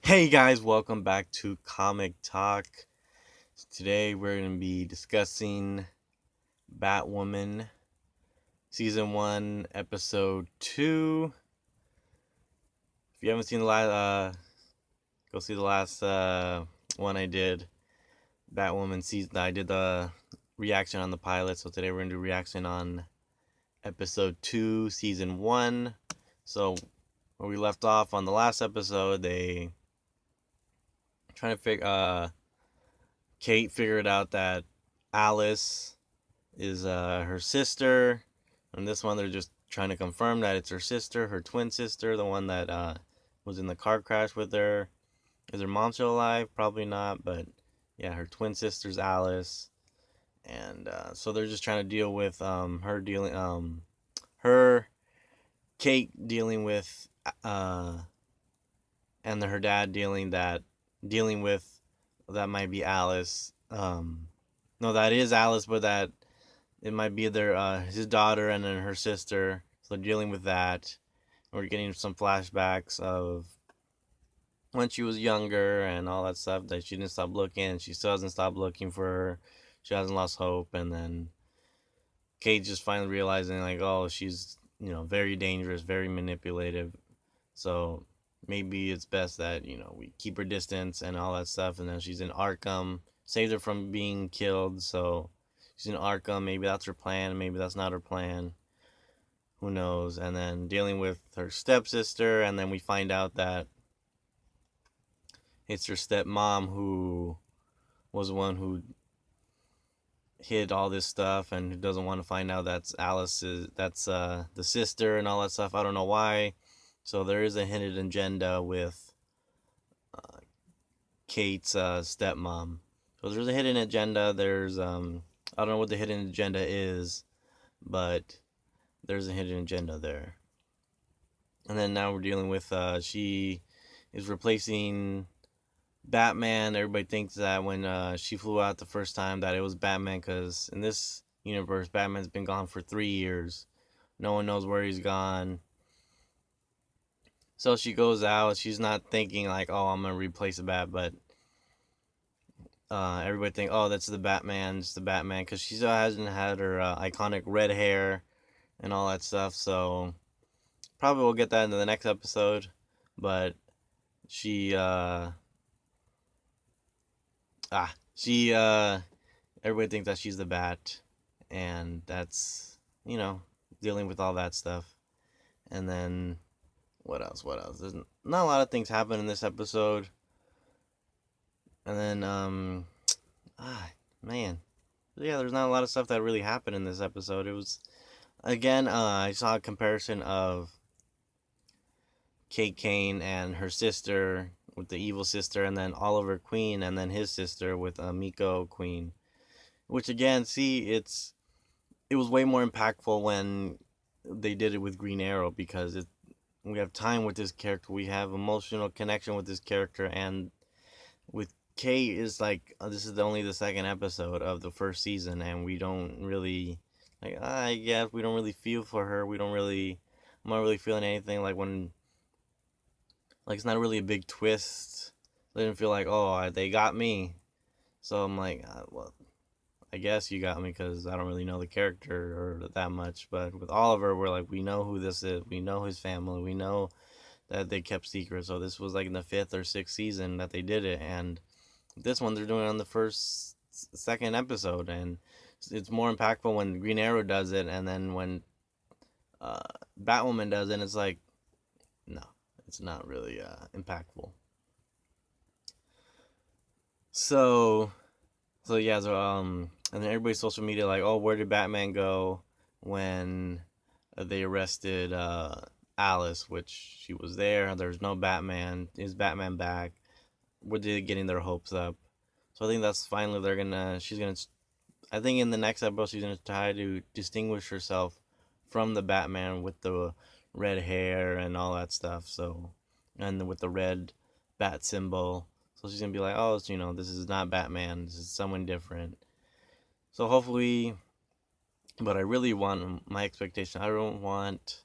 Hey guys, welcome back to Comic Talk. Today we're going to be discussing Batwoman Season 1, Episode 2. If you haven't seen the last, go see the last one I did. Batwoman season, I did the reaction on the pilot, so today we're going to do reaction on Episode 2, Season 1. So, where we left off on the last episode, they trying to Kate figured out that Alice is her sister. And this one, they're just trying to confirm that it's her sister, her twin sister, the one that was in the car crash with her. Is her mom still alive? Probably not, but yeah, her twin sister's Alice. And so they're just trying to deal with her, Kate dealing with, and her dad dealing with that might be Alice. No, that is Alice, but that it might be his daughter and then her sister. So they're dealing with that. We're getting some flashbacks of when she was younger and all that stuff, that she didn't stop looking. She still hasn't stopped looking for her. She hasn't lost hope. And then Kate just finally realizing, like, oh, she's, very dangerous, very manipulative. So maybe it's best that, we keep her distance and all that stuff. And then she's in Arkham, saved her from being killed. So she's in Arkham. Maybe that's her plan. Maybe that's not her plan. Who knows? And then dealing with her stepsister. And then we find out that it's her stepmom who was the one who hid all this stuff and who doesn't want to find out that's the sister and all that stuff. I don't know why. So there is a hidden agenda with Kate's stepmom. So there's a hidden agenda. There's I don't know what the hidden agenda is, but there's a hidden agenda there. And then now we're dealing with she is replacing Batman. Everybody thinks that when she flew out the first time that it was Batman, because in this universe Batman's been gone for 3 years. No one knows where he's gone. So she goes out. She's not thinking like, oh, I'm gonna replace the Bat, but everybody think, oh, that's the Batman. It's the Batman, because she still hasn't had her iconic red hair and all that stuff. So probably we'll get that into the next episode. But she she everybody thinks that she's the Bat, and that's dealing with all that stuff. And then what else? There's not a lot of things happen in this episode. And then man, yeah, there's not a lot of stuff that really happened in this episode. It was, again, I saw a comparison of Kate Kane and her sister with the evil sister, and then Oliver Queen, and then his sister with Miko Queen. Which again, see, it was way more impactful when they did it with Green Arrow, because we have time with this character, we have emotional connection with this character, and with Kate is like, this is only the second episode of the first season, and we don't really, like, I guess we don't really feel for her. I'm not really feeling anything, like when, like, it's not really a big twist. I didn't feel like, oh, they got me. So I'm like, well, I guess you got me, because I don't really know the character or that much. But with Oliver, we're like, we know who this is. We know his family. We know that they kept secret. So this was like in the 5th or 6th season that they did it. And this one, they're doing it on the second episode. And it's more impactful when Green Arrow does it. And then when Batwoman does it, it's like, no, it's not really impactful. So yeah, and then everybody's social media like, oh, where did Batman go when they arrested Alice? Which she was there. There's no Batman. Is Batman back? Were they getting their hopes up? So I think that's finally she's gonna. I think in the next episode she's gonna try to distinguish herself from the Batman with the red hair and all that stuff. So, and with the red bat symbol. So she's gonna be like, oh, this is not Batman. This is someone different. So hopefully, but I really want my expectation. I don't want,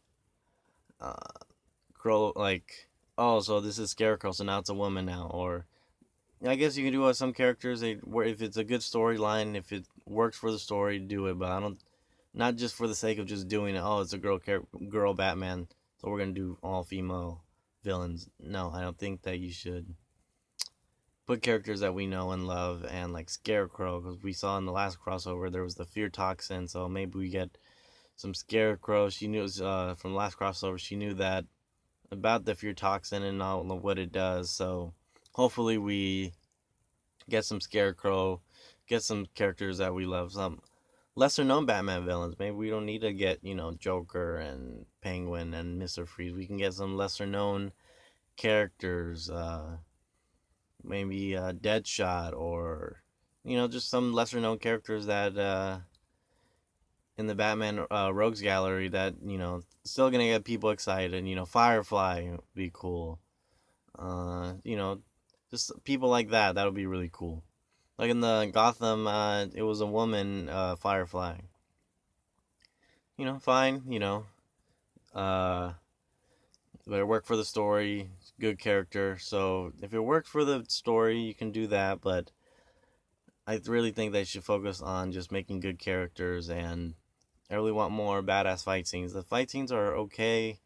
girl, like, oh, so this is Scarecrow, so now it's a woman now. Or I guess you can do some characters. Where if it's a good storyline, if it works for the story, do it. But I don't, not just for the sake of just doing it. Oh, it's a girl Batman, so we're gonna do all female villains. No, I don't think that you should put characters that we know and love, and like Scarecrow, because we saw in the last crossover there was the fear toxin. So maybe we get some Scarecrow. She knew from the last crossover. She knew that about the fear toxin and all what it does. So hopefully we get some Scarecrow, get some characters that we love, some lesser known Batman villains. Maybe we don't need to get, Joker and Penguin and Mr. Freeze. We can get some lesser known characters, maybe Deadshot, or just some lesser known characters that in the Batman Rogues Gallery that still gonna get people excited. Firefly would be cool. Uh, you know, just people like that. That would be really cool. Like in the Gotham, it was a woman, Firefly. Fine. Uh, but it worked for the story. Good character. So if it works for the story, you can do that. But I really think they should focus on just making good characters, and I really want more badass fight scenes. The fight scenes are okay,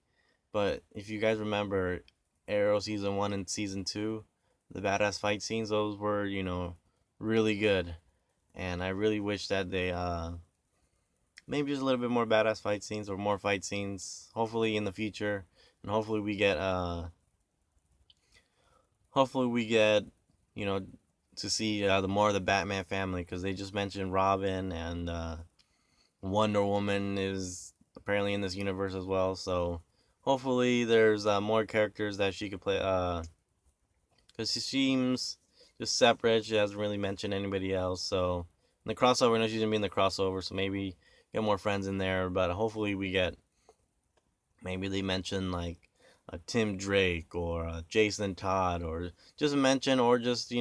but if you guys remember Arrow season 1 and season 2, the badass fight scenes, those were, really good. And I really wish that they maybe just a little bit more badass fight scenes or more fight scenes hopefully in the future. And hopefully we get you know to see the more of the Batman family, because they just mentioned Robin, and Wonder Woman is apparently in this universe as well. So hopefully there's more characters that she could play. Because she seems just separate. She hasn't really mentioned anybody else. So in the crossover, I know she's gonna be in the crossover. So maybe get more friends in there. But hopefully we get, maybe they mention like Tim Drake or Jason Todd, or just mention, or just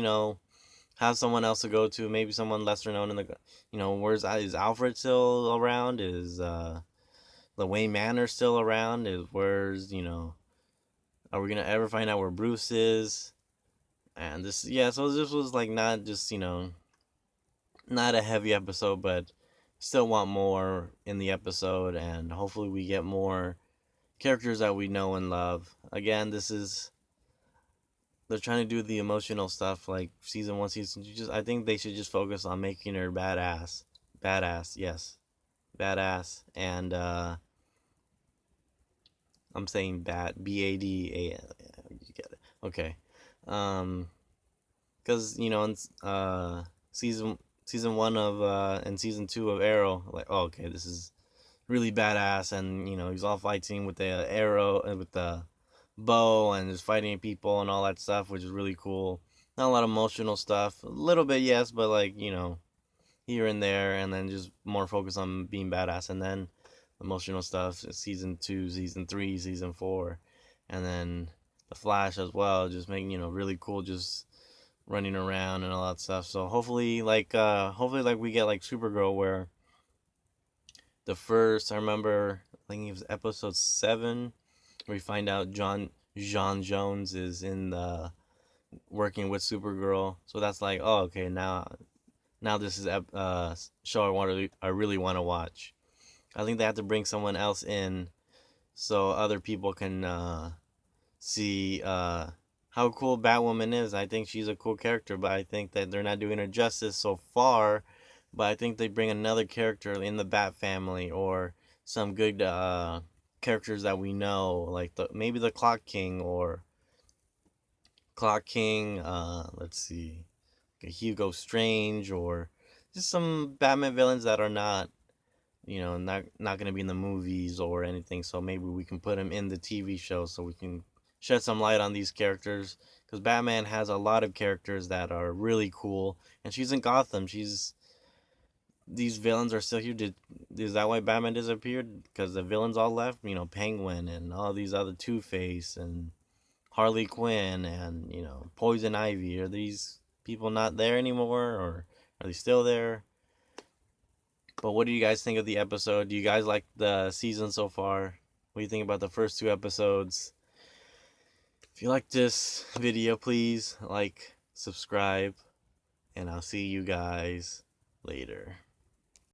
have someone else to go to. Maybe someone lesser known in the where's is Alfred still around? Is the Wayne Manor still around? Is where's are we gonna ever find out where Bruce is? And this, yeah, so this was like not just not a heavy episode, but still want more in the episode, and hopefully we get more characters that we know and love. Again, this is, they're trying to do the emotional stuff like season 1, season 2. Just, I think they should just focus on making her badass, yes, badass. And I'm saying BADA, you get it, okay. um because in season 1 of and season 2 of Arrow, like, oh, okay, this is really badass, and he's all fighting with the arrow and with the bow, and just fighting people and all that stuff, which is really cool. Not a lot of emotional stuff, a little bit, yes, but like here and there, and then just more focus on being badass, and then emotional stuff, season 2, season 3, season 4, and then the Flash as well, just making really cool, just running around and all that stuff. So hopefully we get like Supergirl, where the first, I remember, I think it was episode 7, where we find out John Jones is in the working with Supergirl. So that's like, oh, okay, now this is show I really want to watch. I think they have to bring someone else in so other people can see how cool Batwoman is. I think she's a cool character, but I think that they're not doing her justice so far. But I think they bring another character in the Bat family, or some good characters that we know, like maybe the Clock King, or Clock King. Let's see, Hugo Strange, or just some Batman villains that are not not going to be in the movies or anything. So maybe we can put them in the TV show, so we can shed some light on these characters, because Batman has a lot of characters that are really cool, and she's in Gotham. These villains are still here. Is that why Batman disappeared? Because the villains all left. Penguin and all these other Two-Face and Harley Quinn and Poison Ivy. Are these people not there anymore, or are they still there? But what do you guys think of the episode? Do you guys like the season so far? What do you think about the first 2 episodes? If you like this video, please like, subscribe, and I'll see you guys later.